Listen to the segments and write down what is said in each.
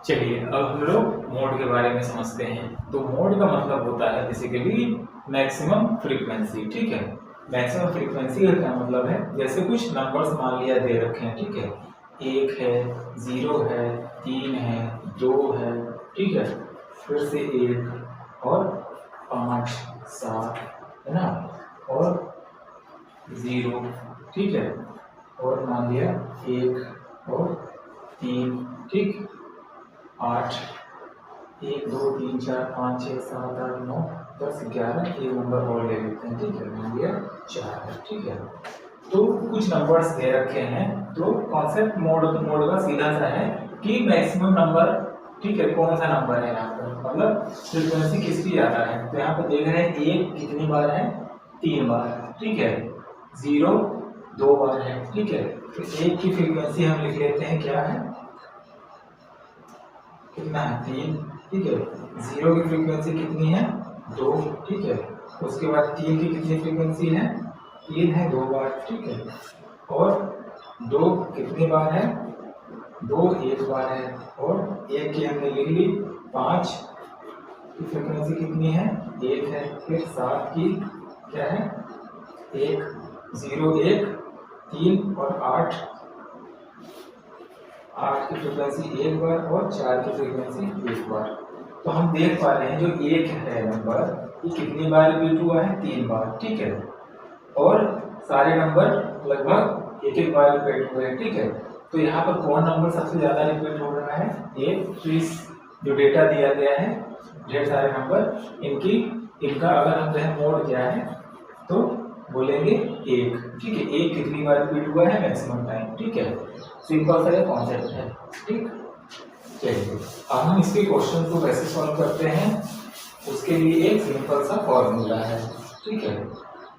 चलिए अब हम लोग मोड के बारे में समझते हैं। तो मोड का मतलब होता है बेसिकली मैक्सिमम फ्रीक्वेंसी। ठीक है, मैक्सिमम फ्रीक्वेंसी का क्या मतलब है, जैसे कुछ नंबर्स मान लिया दे रखे हैं। ठीक है, 1 है, 0 है, 3 है, 2 है, ठीक है, फिर से 1 और 5 7 है ना, और 0, ठीक है, और मान लिया 1 और 3, ठीक, 8, 1 2 3 4 5 6 7 8 9 10 11, एक नंबर और ले लेते हैं। ठीक है, मान लिया 4 है। ठीक है, तो कुछ नंबर्स दे रखे हैं। तो कॉन्सेप्ट मोड का सीधा सा है कि मैक्सिमम नंबर, ठीक है, कौन सा नंबर है यहाँ पर, मतलब फ्रीक्वेंसी किसकी ज्यादा है। तो यहाँ पर देख रहे हैं 1 कितनी बार है, 3 बार। ठीक है, 0 2 बार है। ठीक है, तो 1 की फ्रीक्वेंसी हम लिख लेते हैं, क्या है, कितना है, 3। ठीक है, 0 की फ्रीक्वेंसी कितनी है, 2। ठीक है, उसके बाद 3 की कितनी फ्रीक्वेंसी है, 3 है 2 बार। ठीक है, और 2 कितनी बार है, 2 1 बार है, और 1 की हमने लिख ली। 5 की फ्रीक्वेंसी कितनी है, 1 है। फिर 7 की क्या है, 1 0 1 3, और 8 की फ्रीक्वेंसी 1 बार, और 4 की फ्रीक्वेंसी 1 बार। तो हम देख पा रहे हैं जो 1 है नंबर, ये कितनी बार रिपीट हुआ है, 3 बार। ठीक है, और सारे नंबर लगभग 1 बार रिपीट हुए हैं। ठीक है, तो यहाँ पर कौन नंबर सबसे ज्यादा रिपीट हो रहा है, 1। तो इस जो डेटा दिया गया है, ढेर सारे नंबर, इनका अगर हम कहें मोड क्या है, तो बोलेंगे 1। ठीक है, 1 कितनी बार रिपीट हुआ है, मैक्सिमम टाइम। ठीक है, सिंपल सा कॉन्सेप्ट है। ठीक, चलिए अब हम इसके क्वेश्चन को कैसे सॉल्व करते हैं, उसके लिए एक सिंपल सा फॉर्मूला है। ठीक है,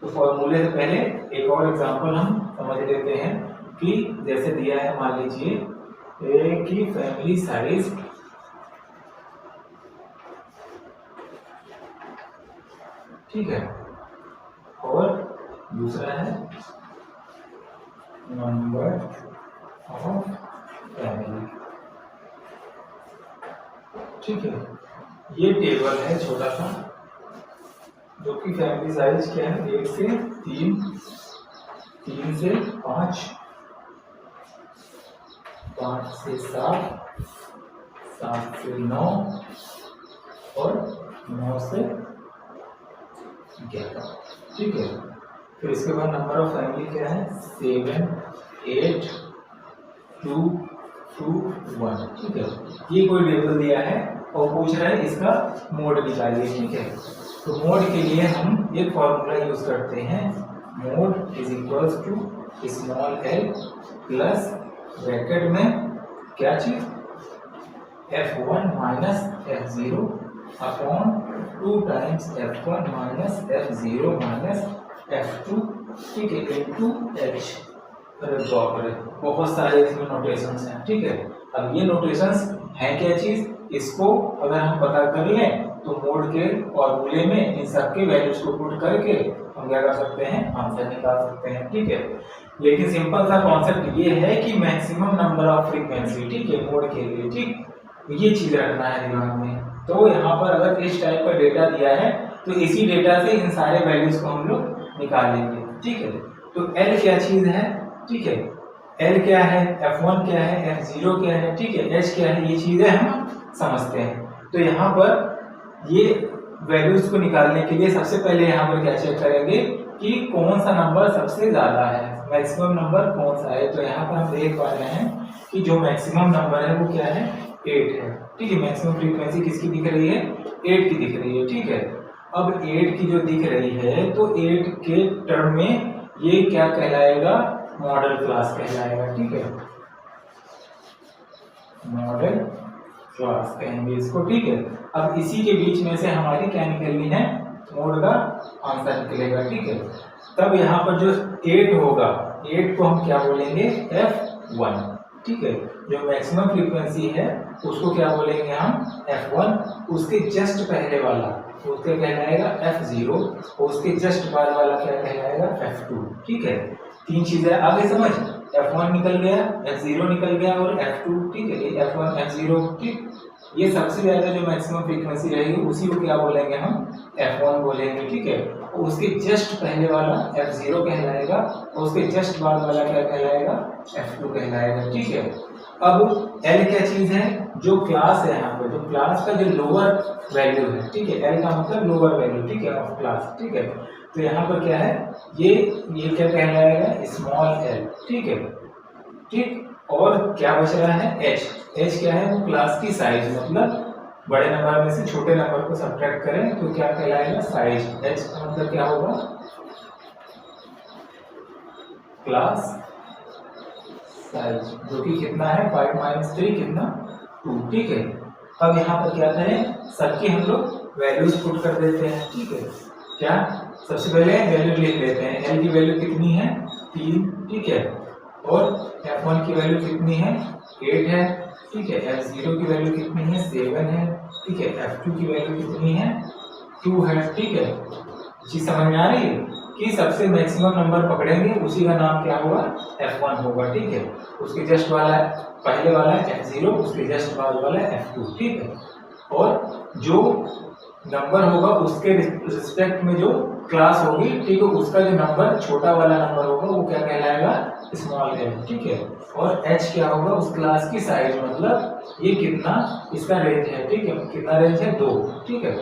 तो फॉर्मूले से पहले एक और एग्जांपल हम समझ लेते हैं कि जैसे दिया है, मान लीजिए ए की फैमिली साइज, ठीक है, और दूसरा है नंबर ऑफ फैमिली। ठीक है, ये टेबल है छोटा सा, जो कि फैमिली साइज क्या है, 1 से 3, 3 से 5, 5 से 7, 7 से 9, और 9 से 11। ठीक है, फिर इसके बाद नंबर ऑफ फैमिली क्या है, 7 8 2 2 1। ठीक है, ये कोई टेबल दिया है और पूछ रहा है इसका मोड निकालिए। ठीक है, तो मोड के लिए हम एक फॉर्मूला यूज करते हैं, mode is equals to small l plus bracket में क्या चीज, f1 minus f0 upon 2 times f1 minus f0 minus f2। ठीक है, इनटू h। अरे बाप रे, बहुत सारे इसमें नोटेशंस हैं। ठीक है, अब ये नोटेशंस हैं क्या चीज, इसको अगर हम पता कर लें तो मोड के फॉर्मूले में इन सब के वैल्यूज को पुट करके हम क्या कर सकते हैं, आंसर निकाल सकते हैं। ठीक है, लेकिन सिंपल सा कॉन्सेप्ट ये है कि मैक्सिमम नंबर ऑफ फ्रीक्वेंसी, ठीक है, मोड के लिए। ठीक, ये चीज रखना है दिमाग में। तो यहाँ पर अगर इस टाइप का डेटा दिया है तो इसी डेटा से इन सारे वैल्यूज को हम लोग निकालेंगे। ठीक है, तो L क्या चीज है, ठीक है, L क्या है, F1 क्या है, F0 क्या है, ठीक है, H क्या है, ये चीजें हम समझते हैं। तो यहाँ पर ये वैल्यूज को निकालने के लिए सबसे पहले यहाँ पर क्या चेक करेंगे कि कौन सा नंबर सबसे ज्यादा है, मैक्सिमम नंबर कौन सा है। तो यहाँ पर हम देख पा रहे हैं कि जो मैक्सिमम नंबर है वो क्या है, 8 है। ठीक है, मैक्सिमम फ्रीक्वेंसी किसकी दिख रही है, 8 की दिख रही है। ठीक है, अब 8 की जो दिख रही है तो 8 के टर्म में ये क्या कहलाएगा, मॉडल क्लास कहलाएगा। ठीक है, मॉडल क्लास कहेंगे इसको। ठीक है, अब इसी के बीच में से हमारी क्या निकलनी है, मोड का आंसर निकलेगा। ठीक है, तब यहाँ पर जो 8 होगा, 8 को हम क्या बोलेंगे, F1। ठीक है, जो मैक्सिमम फ्रीक्वेंसी है उसको क्या बोलेंगे हम, F1। उसके जस्ट पहले वाला उसके कहलाएगा F0, और उसके जस्ट बाद वाला क्या कहलाएगा, F2। ठीक है, 3 चीजें आगे समझ, F1 निकल गया, F0 निकल गया और F2। ठीक है, F1 F0। ठीक, ये सबसे ज़्यादा जो मैक्सिमम फ्रीक्वेंसी रहेगी उसी को क्या बोलेंगे हम, F1 बोलेंगे, ठीक है। और उसके जस्ट पहले वाला F0 कहलाएगा और उसके जस्ट बाद वाला क्या कहलाएगा, F2 कहलाएगा, ठीक है। अब L क्या चीज़ है, जो क्लास है यहाँ पे, जो क्लास का जो लोअर वैल्यू है, ठीक है, L का मतलब लोअर वैल्यू, ठीक है, ऑफ क्लास, ठीक है। तो यहाँ पर क्या है, ये क्या कहलाएगा, स्मॉल l, ठीक है, ठीक। और क्या बच रहा है, h, h क्या है, वो क्लास की साइज, मतलब बड़े नंबर में से छोटे नंबर को सब्ट्रैक्ट करें तो क्या कहलाएगा, साइज। h का मतलब क्या होगा, क्लास साइज, जो कि कितना है 5 - 3 कितना 2, ठीक है। अब यहाँ पर क्या करें, सबकी हम लोग वैल्यूज पुट कर देते हैं, ठीक है। क्या, सबसे पहले वैल्यू लिख लेते हैं, l की वैल्यू कितनी है 3, ठीक है, और f1 की वैल्यू कितनी है 8 है, ठीक है, f0 की वैल्यू कितनी है 7 है, ठीक है, f2 की वैल्यू कितनी है 2 है, ठीक है। चीज समझ में आ रही है कि सबसे मैक्सिमम नंबर पकड़ेंगे उसी का नाम क्या होगा, f1 होगा, ठीक है। उसके जस्ट वाला पहले वाला f0, उसके जस्ट बाद वाला f2, ठीक है। और जो नंबर होगा उसके रिस्पेक्ट में जो क्लास होगी, ठीक है, उसका जो नंबर छोटा वाला नंबर होगा वो क्या कहलाएगा, स्मॉल l, ठीक है। और h क्या होगा, उस क्लास की साइज, मतलब ये कितना इसका रेंज है, ठीक है, कितना रेंज है 2, ठीक है,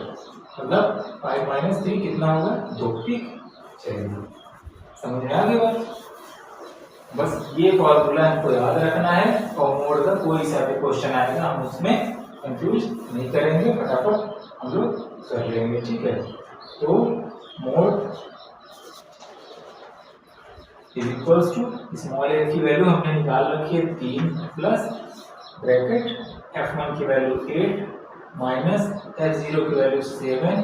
मतलब 5 - 3 कितना होगा 2, ठीक। चलिए समझ में आ गई बात। बस ये फॉर्मूला हमको याद रखना है और मोड का कोई सा भी क्वेश्चन आएगा हम उसमें कंफ्यूज नहीं करेंगे, फटाफट हम लोग कर लेंगे, ठीक है। तो mode is equals to small l की वैल्यू हमने निकाल रखी है 3 प्लस ब्रैकेट f1 की वैल्यू 8 माइनस f0 की value 7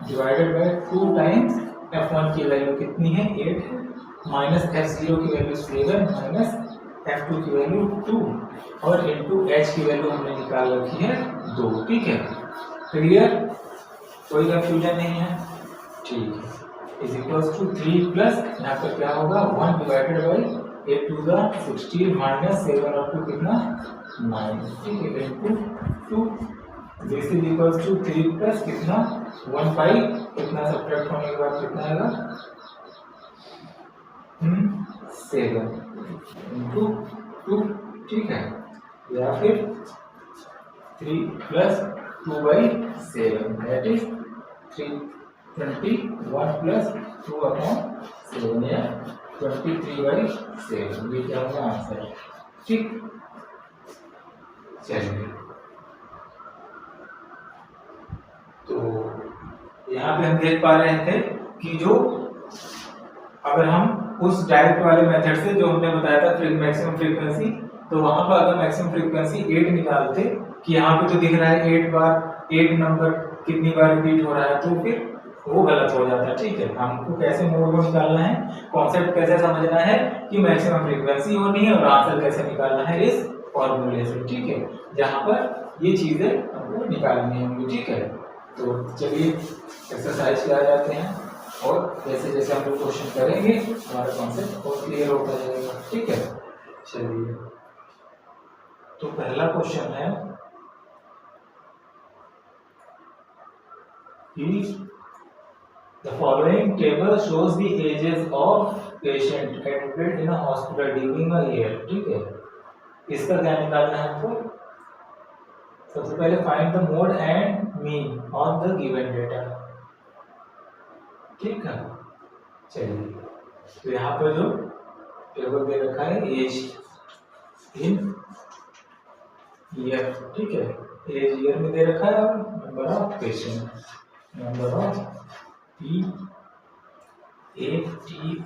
divided by 2 times f1 की वैल्यू कितनी है 8 है, माइनस f0 की वैल्यू 7 माइनस f2 की वैल्यू 2 और इनटू h की वैल्यू हमने निकाल रखी है 2, ठीक है। क्लियर, कोई कंफ्यूजन नहीं है, ठीक है। इज इक्वल्स टू 3 प्लस यहाँ पर क्या होगा 1 divided by 8 to the 16 minus 7 और 2 कितना 9, ठीक है, into 2। This is equals to 3 plus कितना 1 5, कितना सब्ट्रैक्ट होने के बाद कितना आएगा 7 इनटू 2, ठीक है, या फिर 3 प्लस 2/7 दैट इज 321 प्लस 2/7 या 23/7, ये क्या होगा आंसर, ठीक। चलिए तो यहाँ पे हम देख पा रहे थे कि जो अगर हम उस डायरेक्ट वाले मेथड से जो हमने बताया था मैक्सिमम फ्रीक्वेंसी, तो वहां पर अगर मैक्सिमम फ्रीक्वेंसी 8 निकालते कि यहाँ पे तो दिख रहा है 8 बार 8 नंबर कितनी बार रिपीट हो रहा है, तो फिर वो गलत हो जाता है, ठीक है। हमको कैसे मोड को निकालना है, कॉन्सेप्ट कैसे समझना है कि मैक्सिमम फ्रीक्वेंसी होनी है और आंसर कैसे निकालना है इस फॉर्मूले से, ठीक है, जहां पर ये चीजें हमको निकालनी होंगी, ठीक है। तो चलिए एक्सरसाइज पे आ जाते हैं और जैसे जैसे हम लोग क्वेश्चन करेंगे हमारा कॉन्सेप्ट और क्लियर होता जाएगा, ठीक है। चलिए तो पहला क्वेश्चन है कि the following table shows the ages of patient admitted in a hospital during a year, ठीक है। इसका क्या निकालना है हमको, सबसे पहले find the mode and mean on the given data, ठीक है। चलिए तो यहाँ पर जो टेबल दे रखा है एज इन ईयर, ठीक है, एज ईयर में दे रखा है और number of patient, number of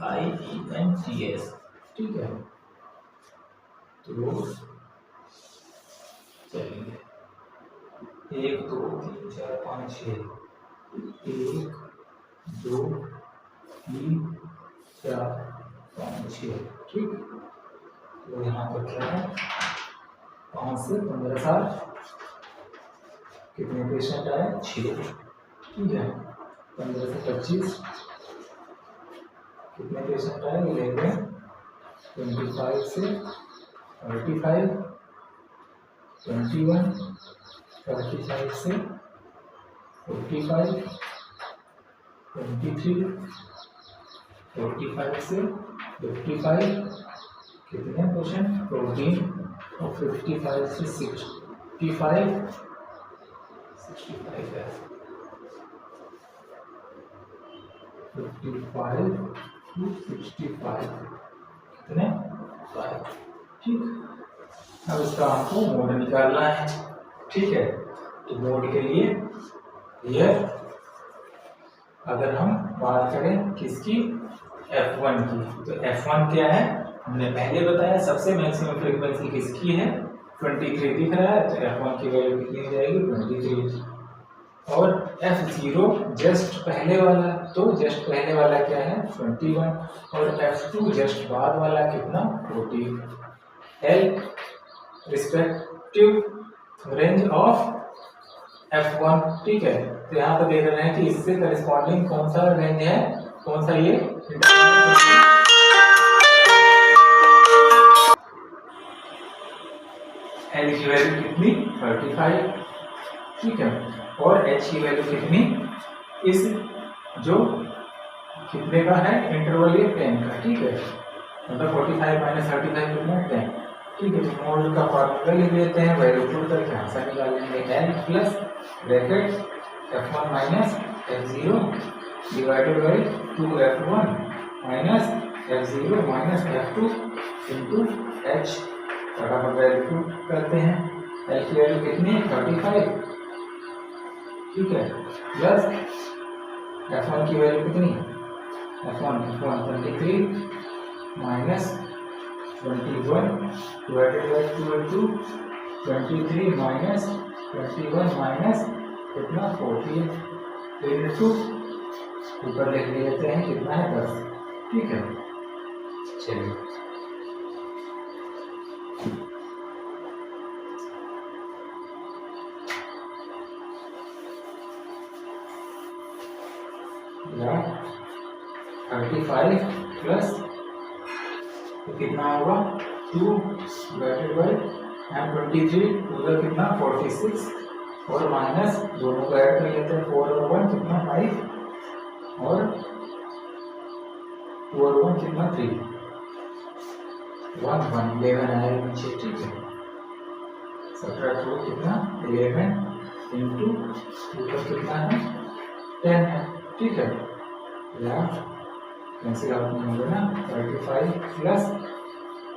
PATIENTS, ठीक है। तो चलिए 1 2 3 4 5 6, 1 2 3 4 5 6, ठीक। तो यहाँ पर क्या है 5 से 15 साल, कितने पेशेंट आए 6, ठीक है। 15 से 25 कितने पेशेंट आए 11, 25 से 35, 21, 35 से 45, 23, 45 से 55, कितने क्वेश्चन 14, और 55 से 65 है, 55 to 65 कितने 5। ठीक, अब इसका आपको मोड निकालना है। ठीक है, तो मोड के लिए यह, अगर हम बात करें किसकी, F1 की, तो F1 क्या है, हमने पहले बताया सबसे मैक्सिमम फ्रीक्वेंसी किसकी है 23 दिख रहा है, तो F1 की वैल्यू कितनी हो जाएगी 23। और F0 जस्ट पहले वाला, तो जस्ट पहले वाला क्या है 21, और F2 जस्ट बाद वाला कितना 14। L respective range of F1। ठीक है, तो यहाँ पर देख रहे हैं कि इससे करस्पॉन्डिंग कौन सा रेंज है, कौन सा ये L की वैल्यू कितनी 35। ठीक है, और H की वैल्यू कितनी, इस जो कितने का है इंटरवल ये 10 का। ठीक है, मतलब 45 माइनस 35 कितना 10। ठीक है, तो मोड का फॉर्मूला लिख लेते हैं, वैल्यू पुट करके आंसर निकाल लेंगे। L plus bracket F1 minus F0 divided by 2F1 minus F0 minus F2 into H, फटाफट वैल्यू पुट करते हैं। L की वैल्यू कितनी है 35। ठीक है, प्लस F1 की वैल्यू कितनी, F1 23 minus 21 divided by 2 23 minus 21 minus कितना 14 इंटू ऊपर लिख लेते हैं कितना है 10। ठीक है, चलिए या 35 प्लस तो कितना होगा 2 डिवाइडेड बाई 23 उधर कितना 46, और माइनस दोनों को ऐड कर लेते हैं 4 और 1 कितना 5, और 2 और 1 कितना 3, 1 1 11 आएगा नीचे। ठीक है, 17 2 कितना 11 इंटू ऊपर कितना है 10 है। ठीक है, या कैंसिल आउट नहीं होगा ना, 35 प्लस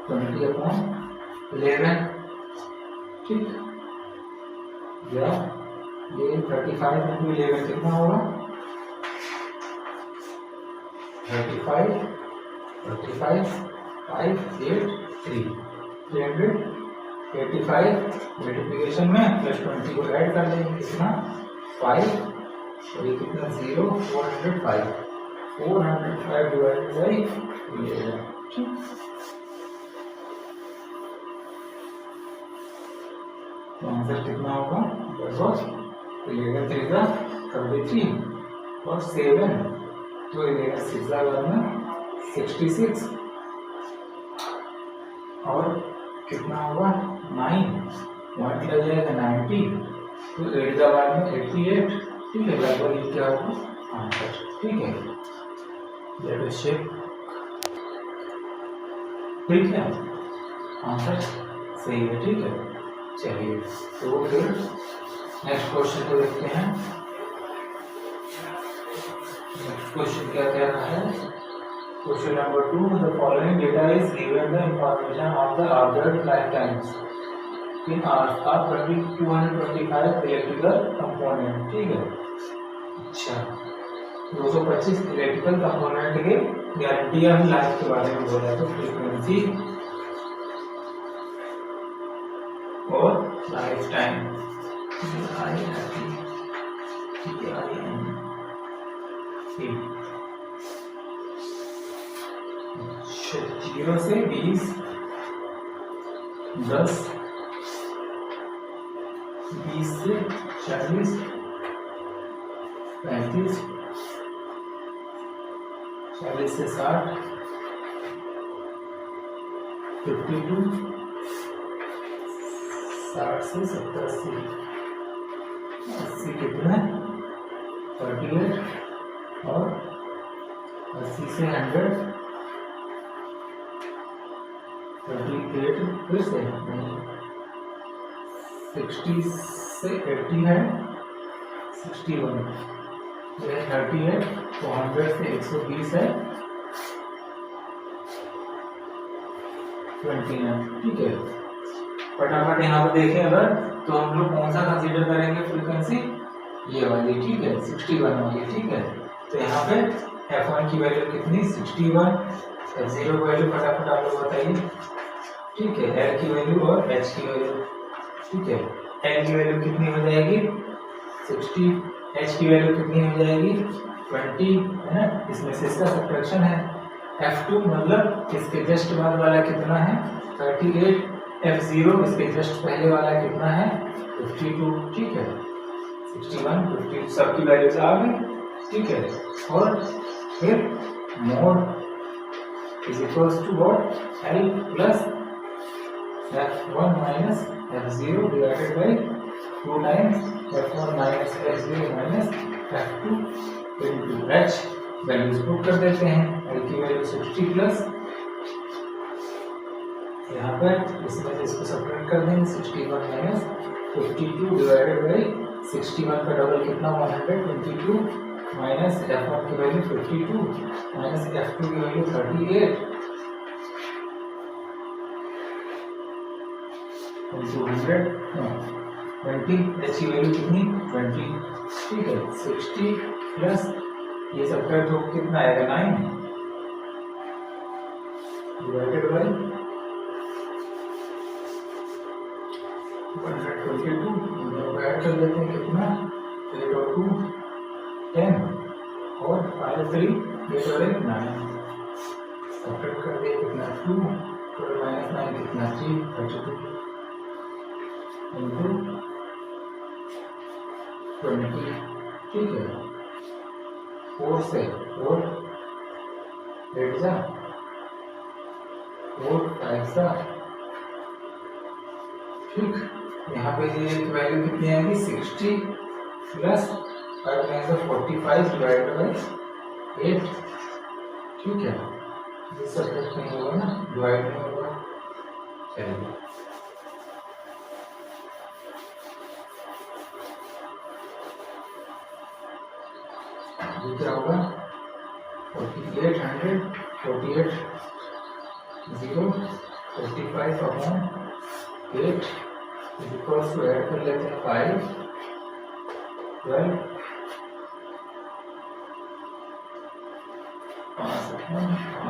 20/11। ठीक, या ये 35 इंटू 11 कितना होगा 35 5 8 3 385 मल्टीप्लिकेशन में प्लस 20 को ऐड कर देंगे कितना 5, और ये कितना 0 405 डिवाइडेड बाई 11। ठीक, तो आंसर कितना होगा 11 3 33 और 7 तो 11 6 66, और कितना होगा 9 1 किया जाएगा 90, तो 8 का बाद में 88। ठीक है, लगभग ये क्या होगा आंसर। ठीक है, लेट अस चेक। ठीक है, आंसर सही है। ठीक है, चलिए तो फिर नेक्स्ट क्वेश्चन को देखते हैं। नेक्स्ट क्वेश्चन क्या कह रहा है, question number 2, the following data is given the information of the observed life times in hours of 225 electrical component. ठीक है, अच्छा 225 इलेक्ट्रिकल कंपोनेंट के गारंटी ऑफ लाइफ के बारे में बोला है, तो फ्रीक्वेंसी और लाइफ टाइम 0 से 20 10 20 से 40 35 40 से 60 52 60 से 70 80 80 कितना है 38 और 80 से 100 38 फिर से 60 से 80 है 61 ये 38 तो 100 से 120 है 29 ठीक है। फटाफट यहाँ पे देखें अगर तो हम लोग कौन सा कंसीडर करेंगे फ्रीक्वेंसी ये वाली ठीक है 61 वाली ठीक है। तो यहाँ पे f1 की वैल्यू कितनी 61 f0 की वैल्यू फटाफट आप लोग बताइए ठीक है l की वैल्यू और h की वैल्यू ठीक है। l की वैल्यू कितनी हो जाएगी 60 h की वैल्यू कितनी हो जाएगी 20 है ना इसमें से इसका सब्ट्रैक्शन है। f2 मतलब इसके जस्ट बाद वाला कितना है 38 f0 इसके जस्ट पहले वाला कितना है 52 ठीक है 61 50 सबकी वैल्यूज आ गई ठीक है। और फिर mode is equals to what l plus f1 minus f0 divided by 2 times f1 minus f0 minus f2 into h values put कर देते हैं l की वैल्यू 60 प्लस यहाँ पर इसमें से इसको सब्ट्रैक्ट कर देंगे 61 माइनस 52 डिवाइडेड बाय 61 का डबल कितना 122 माइनस f1 की वैल्यू 52 माइनस f2 की वैल्यू 38 into 100 20 h की वैल्यू कितनी 20 ठीक है 60 प्लस ये सब्ट्रैक्ट हो कितना आएगा 9 डिवाइडेड बाय 122 ऐड कर देते हैं कितना 8 और 2 10 और 5 3 8 और 1 9 सब्ट्रैक्ट कर दिए कितना 2 और माइनस 9 कितना 3 32 इनटू 20 ठीक है 4 से 4 8 जा 4 5 जा ठीक। यहाँ पे ये वैल्यू कितनी आएगी 60 प्लस 5 माइनस 45 डिवाइडेड बाय 8 ठीक है ये सब्ट्रैक्ट नहीं होगा ना डिवाइड नहीं होगा चलिए ये क्या होगा 4800 48 0 45 अपॉन 8 इक्वल्स टू ऐड कर लेते हैं 5 12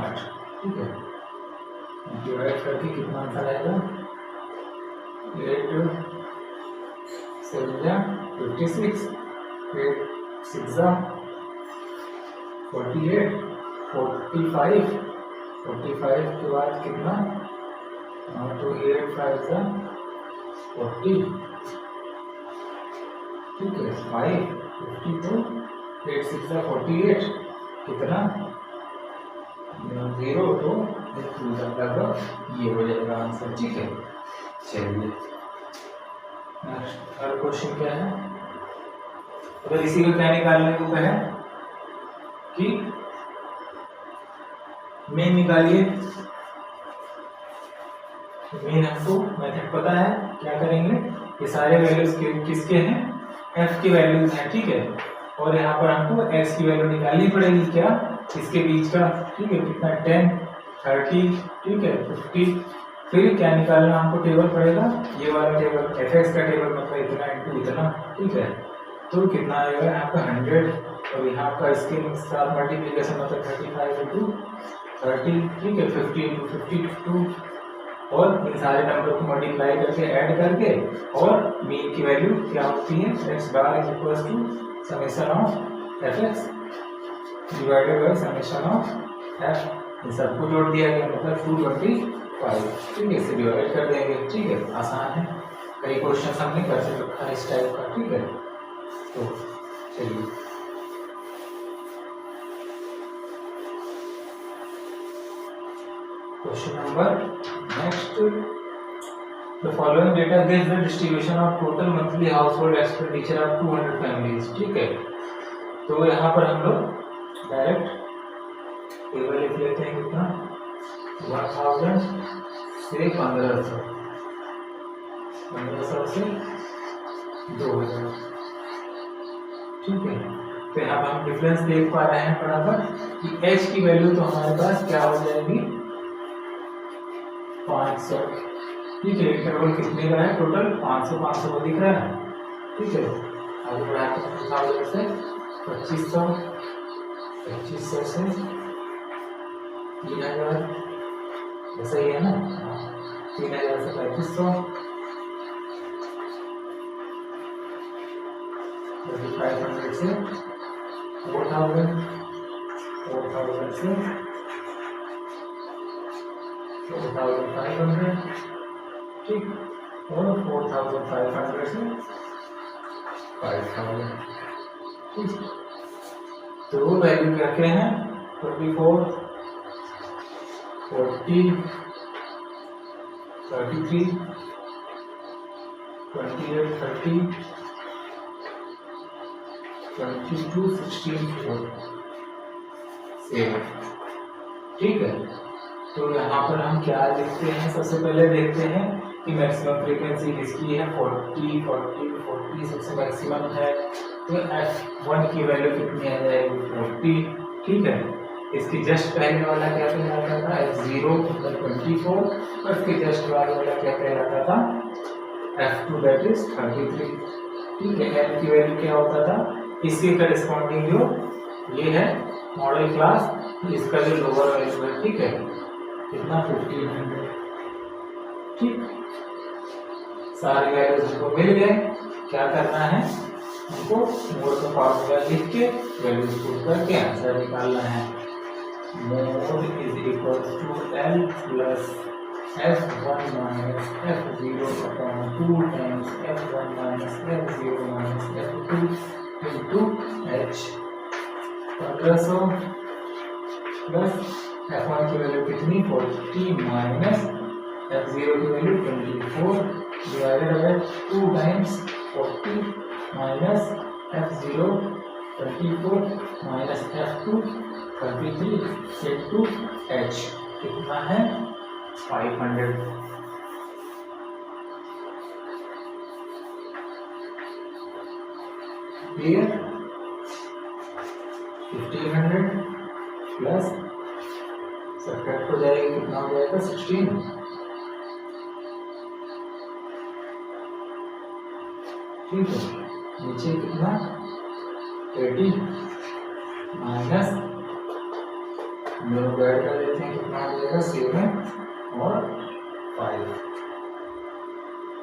8 ठीक है डिवाइड करके कितना आंसर आएगा 8 7 56 8 6 48 45 के बाद कितना तो 8 5 40 ठीक है 5 52 8 6 48 कितना 0 तो लगभग ये हो जाएगा आंसर ठीक है। चलिए नेक्स्ट हर क्वेश्चन क्या है अगर इसी को क्या निकालने को कहे कि मेन निकालिए मेन हमको मेथड पता है क्या करेंगे ये सारे वैल्यूज किसके हैं f की वैल्यूज हैं ठीक है। और यहाँ पर हमको x की वैल्यू निकालनी पड़ेगी क्या इसके बीच का ठीक है कितना 10 30 ठीक है 50 फिर क्या निकालना हमको टेबल पड़ेगा ये वाला टेबल fx का टेबल मतलब इतना इंटू इतना ठीक है। तो कितना आएगा यहाँ पे 100 और यहाँ का इसके साथ मल्टीप्लिकेशन मतलब 35 इंटू 30 ठीक है 50 इंटू 52 और इन सारे नंबर को मल्टीप्लाई करके ऐड करके और मीन की वैल्यू क्या होती है x bar is equals to summation of fx divided by summation of f इन सबको जोड़ दिया गया मतलब 225 ठीक है इसे डिवाइड कर देंगे ठीक है आसान है कई क्वेश्चन हमने कर रखा है इस टाइप का ठीक है। तो चलिए question number next the following data gives the distribution of total monthly house hold expenditure of 200 families. ठीक है, तो यहाँ पर हम लोग डायरेक्ट टेबल लिख लेते हैं कितना 1000 से 1500, 1500 से 2000। ठीक है, तो यहाँ पर हम डिफरेंस देख पा रहे हैं बराबर कि h की वैल्यू तो हमारे पास क्या हो जाएगी 500। ठीक है, इंटरवल कितने का है टोटल 500 500 दिख रहा है। ठीक है, आगे बढ़ाते हैं 2000 से 2500, 2500 से 3000, ऐसा ही है ना, 3000 से 3500, 500 से 4000, 4000 से 4500। ठीक, और 4500 से 5000। ठीक, तो वो वैल्यू क्या क्या हैं 24, 40, 33, 28, 30, 22, 16, 4, 7। ठीक है, तो यहाँ पर हम क्या लिखते हैं, सबसे पहले देखते हैं कि मैक्सिमम फ्रीक्वेंसी किसकी है 40, 40, 40 सबसे मैक्सिमम है। तो f1 की वैल्यू कितनी आ जाएगी 40। ठीक है, इसकी जस्ट पहले वाला क्या कहलाता था f0 24, और इसके जस्ट बाद वाला क्या कहलाता था f2 दैट इज 33। ठीक है, n की वैल्यू क्या होता था, इसके करस्पॉन्डिंग जो ये है मॉडल क्लास, इसका जो लोअर वैल्यू है। ठीक है, कितना 1500। ठीक, सारे वैल्यूज हमको मिल गए। क्या करना है, हमको मोड का फॉर्मूला लिख के वैल्यूज पुट करके आंसर निकालना है। Mode is equal to L plus F1 minus F0 upon 2 times F1 minus F0 minus F2 into H। 1500 plus F1 की वैल्यू कितनी 40 माइनस F0 की value 24 divided by 2 times 40 minus F0 24 minus F2 33 into H कितना है 500। Clear, 1500 plus subtract हो जाएगा, कितना हो जाएगा 16। ठीक है, नीचे कितना 80 माइनस दोनों ऐड कर लेते हैं, कितना हो जाएगा 7 और 5,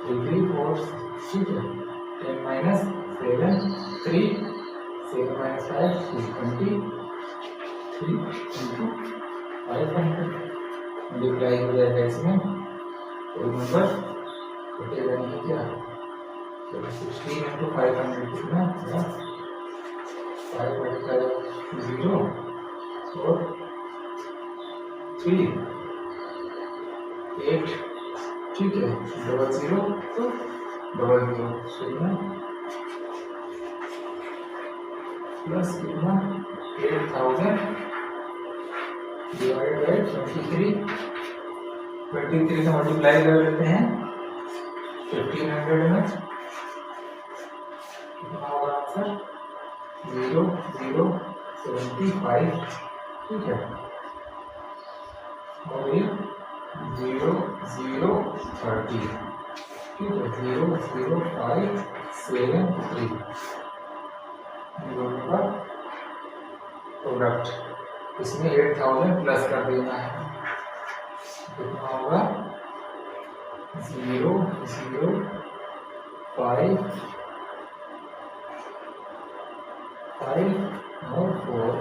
3 3 4। ठीक है, 10 माइनस 7 3, 7 माइनस 5 23 इंटू 500 मल्टीप्लाई हो जाएगा इसमें, कोई नंबर कटेगा नहीं क्या, तो 16 इंटू 500 कितना 5 मल्टीप्लाई 0 और 3 8। ठीक है, 00 तो 00 कितना प्लस कितना 8000 डिवाइडेड बाय 23 से मल्टीप्लाई कर लेते हैं 1500 में, कितना होगा आंसर 0075। ठीक है, और ये 0030। ठीक है, 00573 दोनों का प्रोडक्ट, इसमें 8000 प्लस कर देना है, कितना होगा 005 और 4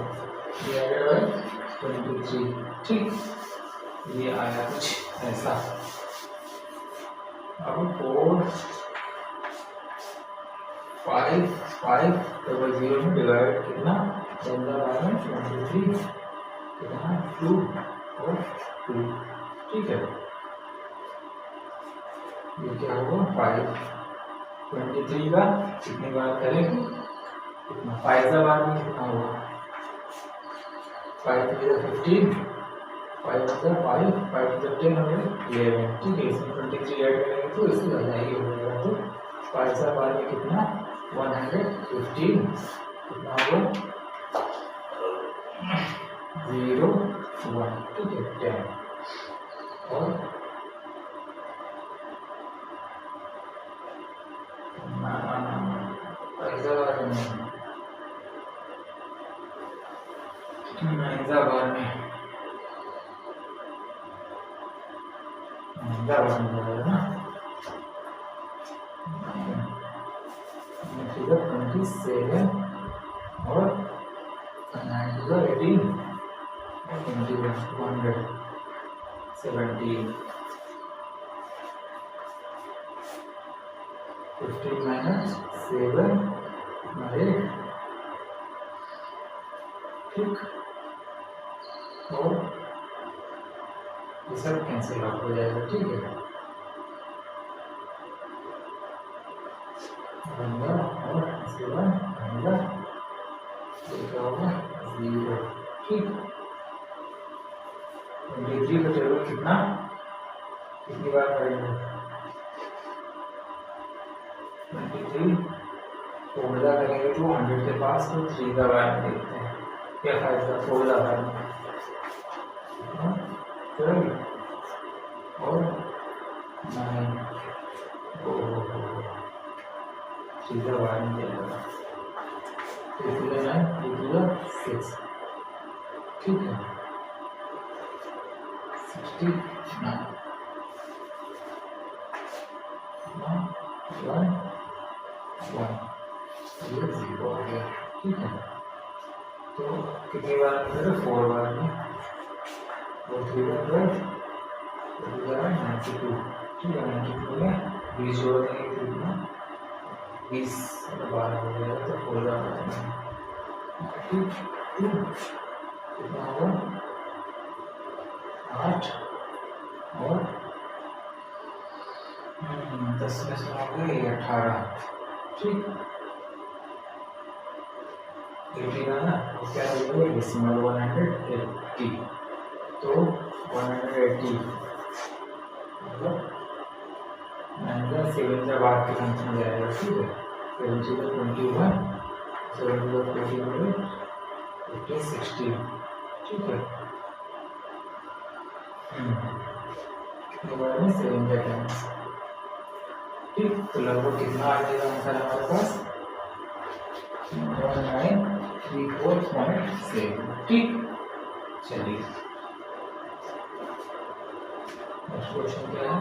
डिवाइडेड बाय 23। ठीक, ये आया कुछ ऐसा। अब 4 5 5 00 में डिवाइड कितना 23 कितना 2 और 2। ठीक है, ये क्या होगा 5। 23 का कितनी बार करेंगे कितना 5 बार में कितना होगा 5 3 15 5 5 5 10 हो गया 11। ठीक है इसमें 23 ऐड करेंगे तो इससे ज़्यादा ही हो जाएगा। तो 5 बार में कितना 115 कितना होगा 0 1। ठीक है 10 और हैदराबाद में ना 27 और 18 और 217 15 minus 7 8। ठीक और ये सब कैंसिल आउट हो जाएगा। ठीक है और इसके बाद क्या होगा 0। ठीक 23 का टेबल कितनी बार करेंगे 23 फोल्डा करेंगे तो 100 के पास तो 3 का बार देखते हैं क्या 5 का फोल्डा करेंगे और 9 सीधा बार में जाएगा 6। ठीक है 69 1 ये 0 आ गया। ठीक है तो कितनी बार करें 4 बार में 3 बार 92। ठीक है 92 में 20 जोड़ देंगे कितना 20 12 हो गया तो 4 बार। ठीक कितना होगा 8 और 10 में से हो गए 18। ठीक 80 का ना क्या हो डेसिमल 180 तो 180 मतलब 7 से बाद के फंक्शन जाएगा। ठीक है 7 से 21 7 से 60। ठीक है में 7 का टाइम्स। ठीक तो लगभग कितना आ जाएगा आंसर हमारे पास 1934.7। ठीक चलिए नेक्स्ट क्वेश्चन क्या है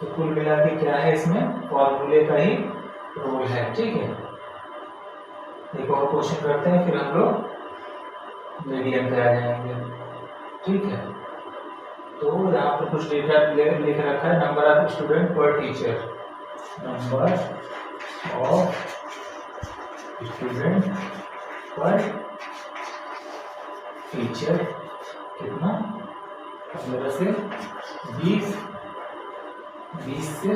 तो कुल मिला के क्या है इसमें फॉर्मूले का ही रोल है। ठीक है एक और क्वेश्चन करते हैं फिर हम लोग मीडियम पे आ जाएंगे। ठीक है तो यहाँ पर कुछ डेटा लिख रखा है नंबर ऑफ स्टूडेंट पर टीचर। नंबर ऑफ स्टूडेंट पर टीचर कितना 15 से 20 20 से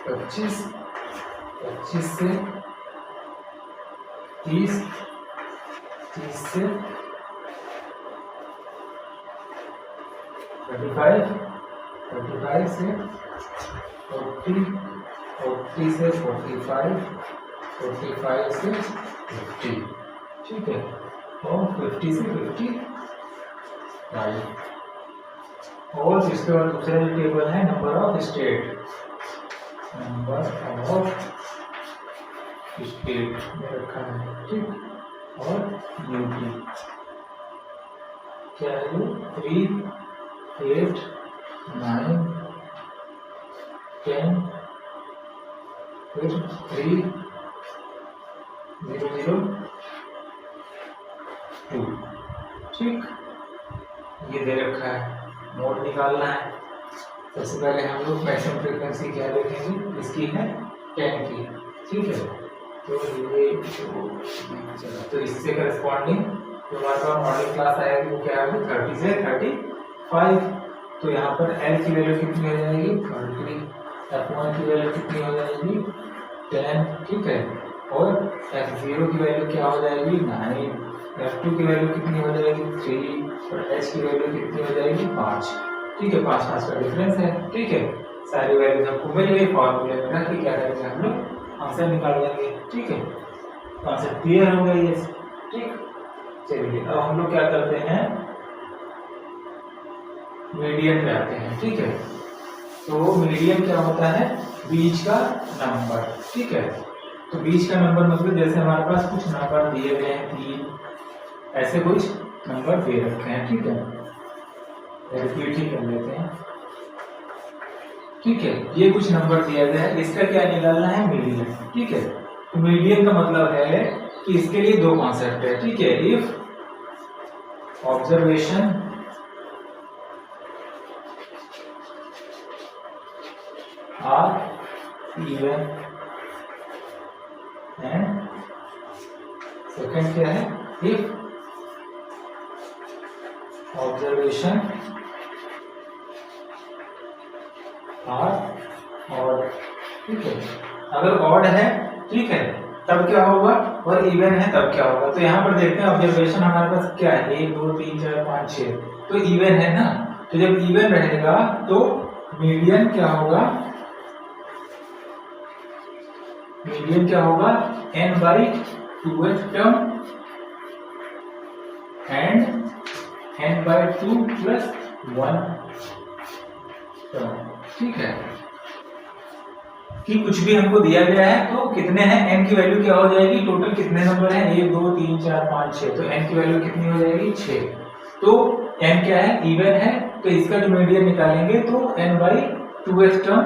25 25 से 30 30 से 35 35 से 40 40 से 45 45 से 50। ठीक है और 50 से 55 और इसके बाद दूसरा जो टेबल है नंबर ऑफ स्टेट में रखा है। ठीक और यूटी क्या है 3 8 9 10 फिर 3 0 0 2। ठीक ये दे रखा है मोड निकालना है। सबसे पहले हम लोग मैक्सिमम फ्रीक्वेंसी क्या देखेंगे इसकी है 10 की, ठीक है। तो ये तो इससे करस्पॉन्डिंग जो हमारे पास मॉडल क्लास आएगी वो क्या होगी 30 से 35। तो यहाँ पर L की वैल्यू कितनी हो जाएगी 30, F1 की वैल्यू कितनी हो जाएगी 10, ठीक है। और F0 की वैल्यू क्या हो जाएगी 9, F2 की वैल्यू कितनी हो जाएगी 3 और H की वैल्यू कितनी हो जाएगी 5, ठीक है। 5 का डिफरेंस है, ठीक है। सारी वैल्यू हमको मिल गई, फॉर्मूले में रख के क्या करेंगे हम लोग आंसर निकाल लेंगे, ठीक है। कॉन्सेप्ट क्लियर हो गया ये, ठीक। चलिए अब हम लोग क्या करते हैं मीडियन पे आते हैं, ठीक है। तो मीडियन क्या होता है बीच का नंबर, ठीक है। तो बीच का नंबर मतलब जैसे हमारे पास कुछ नंबर दिए गए हैं 3, ऐसे कुछ नंबर दे रखे हैं, ठीक है। रिपीट ही कर लेते हैं, ठीक है। ये कुछ नंबर दिया गया है, इसका क्या निकालना है मीडियन, ठीक है। तो मीडियन का मतलब है कि इसके लिए दो कॉन्सेप्ट है, ठीक है। If observation are even and second क्या है इफ ऑब्जर्वेशन आर ऑड, ठीक है। अगर ऑड है, ठीक है, तब क्या होगा, और इवन है तब क्या होगा। तो यहाँ पर देखते हैं ऑब्जर्वेशन हमारे पास क्या है 1 2 3 4 5 6, तो इवन है ना। तो जब इवन रहेगा तो मीडियन क्या होगा, मीडियन क्या होगा n/2th term and n/2 + 1 term, ठीक है। कि कुछ भी हमको दिया गया है तो कितने हैं n की वैल्यू क्या हो जाएगी, टोटल कितने नंबर हैं 1 2 3 4 5 6, तो n की वैल्यू कितनी हो जाएगी 6। तो n क्या है इवन है, तो इसका जो मीडियन निकालेंगे तो n/2th टर्म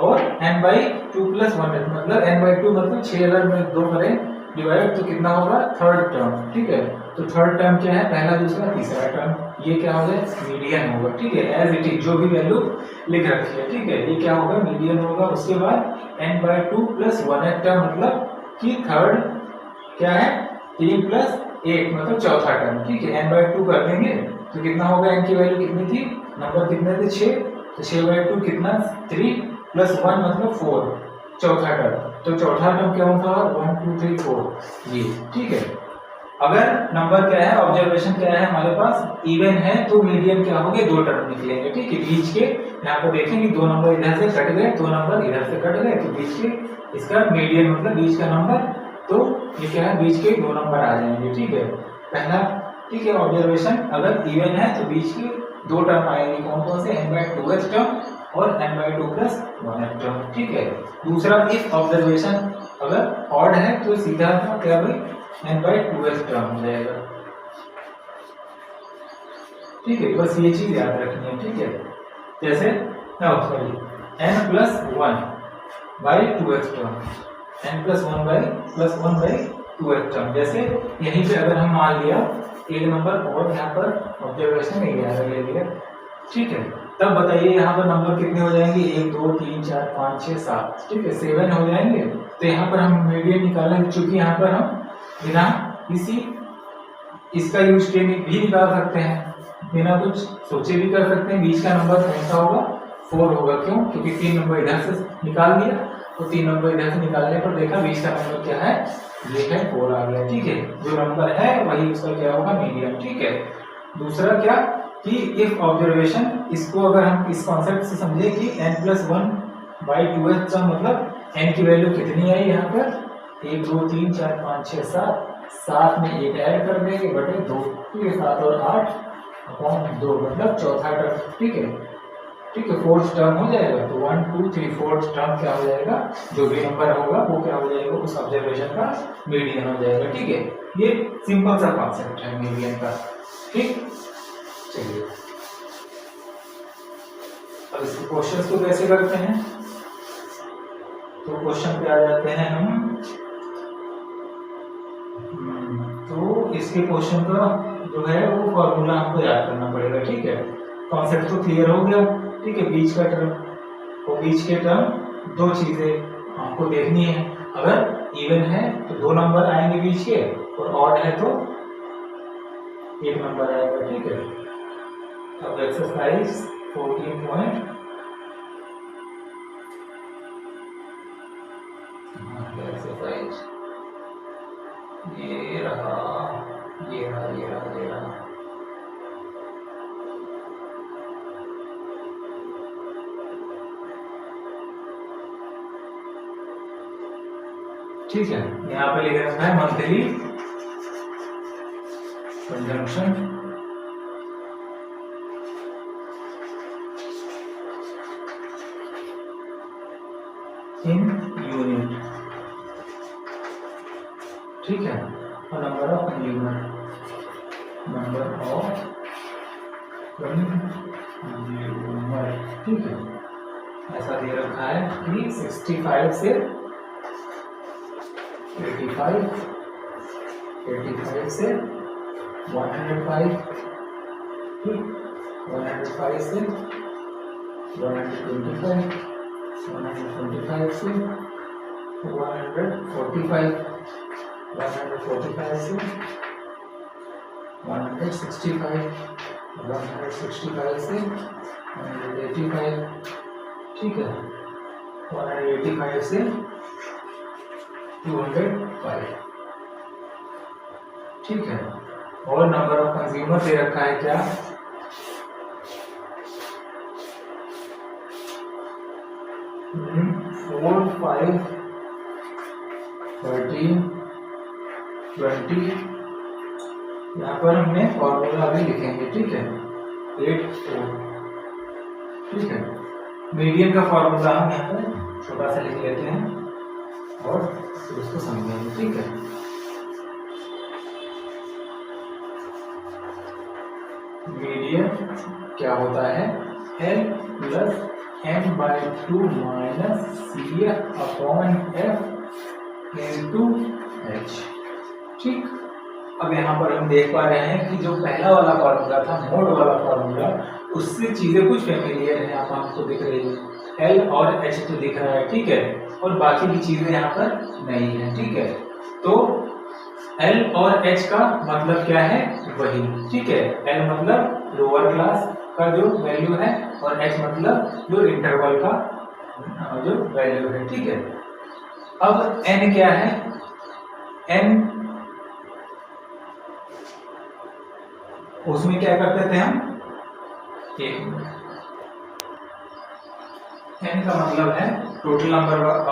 और n/2 + 1 मतलब n/2 मतलब 6 अगर में 2 करें डिवाइड तो कितना होगा थर्ड टर्म, ठीक है। तो थर्ड टर्म क्या है पहला दूसरा तीसरा टर्म, ये क्या होगा मीडियन होगा, ठीक है। एज इट इज जो भी वैल्यू लिख रखी है, ठीक है, ये क्या होगा मीडियन होगा। उसके बाद n/2 + 1th टर्म मतलब कि थर्ड क्या है 3 + 1 मतलब चौथा टर्म, ठीक है। n/2 कर देंगे तो कितना होगा, n की वैल्यू कितनी थी, नंबर कितने थे 6, तो 6/2 कितना 3 + 1 मतलब 4, चौथा टर्म। तो चौथा टर्म क्या होता है 1 2 3 4 ये, ठीक है। अगर नंबर क्या है ऑब्जर्वेशन क्या है हमारे पास इवन है तो मीडियन क्या होंगे दो टर्म निकलेंगे, ठीक है। बीच के यहाँ पर देखेंगे दो नंबर इधर से कट गए, दो नंबर इधर से कट गए, तो बीच के इसका मीडियन मतलब बीच का नंबर, तो ये क्या है बीच के दो नंबर आ जाएंगे, ठीक है। पहला, ठीक है, ऑब्जर्वेशन अगर इवन है तो बीच के दो टर्म आएंगे, कौन कौन से n/2th टर्म और n/2 + 1th टर्म, ठीक है। दूसरा इफ ऑब्जर्वेशन अगर ऑड है तो सीधा क्या भाई n/2th टर्म हो जाएगा, ठीक है। बस ये चीज याद रखनी है, ठीक है। जैसे sorry n+1/2th term, n+1/2th term. जैसे यहीं पे अगर हम मान लिया एक नंबर और यहाँ पर ऑब्जर्वेशन 11 ले लिया, ठीक है, तब बताइए यहाँ पर नंबर कितने हो जाएंगे 1 2 3 4 5 6 7, ठीक है, 7 हो जाएंगे। तो यहाँ पर हम मीडियन निकालेंगे, चूंकि यहाँ पर हम बिना किसी इसका यूज किए भी निकाल सकते हैं, बिना कुछ सोचे भी कर सकते हैं। बीच का नंबर कौन सा होगा 4 होगा, क्यों, क्योंकि 3 नंबर इधर से निकाल दिया, तो 3 नंबर इधर से निकालने पर देखा बीच का नंबर क्या है, ये है 4 आ गया, ठीक है। जो नंबर है वही उसका क्या होगा मीडियन, ठीक है। दूसरा क्या कि इफ ऑब्जर्वेशन, इसको अगर हम इस कॉन्सेप्ट से समझे कि n+1/2th टर्म मतलब n की वैल्यू कितनी आई यहाँ पर 1 2 3 4 5 6 7, 7 में 1 ऐड कर देंगे बटे 2, ठीक है, 7 और 8/2 मतलब चौथा टर्म, ठीक है, ठीक है, फोर्थ टर्म हो जाएगा। तो 1 2 3 फोर्थ टर्म क्या हो जाएगा, जो भी नंबर होगा वो क्या हो जाएगा उस ऑब्जर्वेशन का मीडियन हो जाएगा, ठीक है। ये सिंपल सा कॉन्सेप्ट है मीडियन का, ठीक। चलिए अब इसके क्वेश्चंस को कैसे करते हैं, तो क्वेश्चन पे आ जाते हैं हम। तो इसके क्वेश्चन का जो है वो फॉर्मूला हमको याद करना पड़ेगा, ठीक है। कॉन्सेप्ट तो क्लियर हो गया, ठीक है। बीच का टर्म और बीच के टर्म दो चीजें हमको देखनी है। अगर इवन है तो 2 नंबर आएंगे बीच के, और ऑड है तो 1 नंबर आएगा, ठीक है। अब एक्सरसाइज 14 एक्सरसाइज ये रहा। ठीक है, यहाँ पे लिख रखा है मंथली कंजम्पशन इन यूनिट, ठीक है। और नंबर ऑफ कंज्यूमर, ठीक है। ऐसा दे रखा है कि 65 से 85 से 105, ठीक, 105 से 125, 125 से 145, 145 से 165, 165 से 185, ठीक है, 185 से 205, ठीक है। और नंबर ऑफ कंज्यूमर दे रखा है क्या, 4, 5, 13, 20। यहाँ पर हमने फॉर्मूला भी लिखेंगे, ठीक है, 8, 4, ठीक है। मीडियन का फॉर्मूला हम यहाँ पर छोटा सा लिख लेते हैं और फिर उसको समझेंगे, ठीक है। मीडियन क्या होता है, L plus m/2 minus CF/F into H, ठीक। अब यहाँ पर हम देख पा रहे हैं कि जो पहला वाला फॉर्मूला था, मोड वाला फॉर्मूला, उससे चीजें कुछ फेमिलियर है, यहाँ पर हमको दिख रही है। L और H तो दिख रहा है, ठीक है, और बाकी की चीजें यहाँ पर नहीं है, ठीक है। तो L और H का मतलब क्या है, वही, ठीक है। L मतलब लोअर क्लास का जो वैल्यू है, और H मतलब जो इंटरवल का जो वैल्यू है, ठीक है। अब N क्या है, N उसमें क्या करते थे हम, N का मतलब है टोटल नंबर ऑफ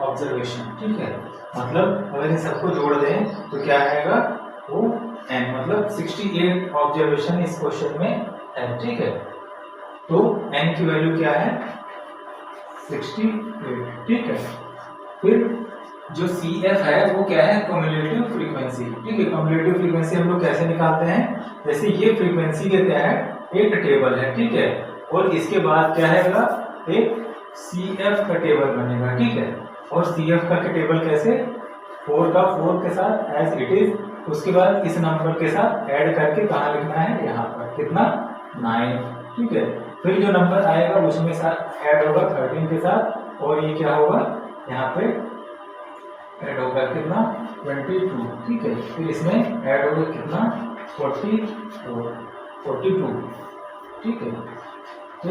ऑब्जर्वेशन, ठीक है। मतलब अगर इन सबको जोड़ दें तो क्या आएगा, वो N मतलब 68 ऑब्जर्वेशन इस क्वेश्चन में है, ठीक है। तो N की वैल्यू क्या है, 68, ठीक है। फिर जो CF है वो क्या है, क्युमुलेटिव फ्रीक्वेंसी, ठीक है। क्युमुलेटिव फ्रीक्वेंसी हम लोग कैसे निकालते हैं, जैसे ये फ्रीक्वेंसी के तहत एक टेबल है, ठीक है, और इसके बाद क्या है, एक CF का टेबल बनेगा, ठीक है। और CF का टेबल कैसे, 4 का 4 के साथ एज इट इज, उसके बाद इस नंबर के साथ ऐड करके कहाँ लिखना है, यहाँ पर कितना, 9, ठीक है। फिर जो नंबर आएगा उसमें साथ ऐड होगा 13 के साथ, और ये क्या होगा, यहाँ पे ऐड होगा कितना, 22, ठीक है। फिर इसमें ऐड होगा कितना, 42, ठीक है। तो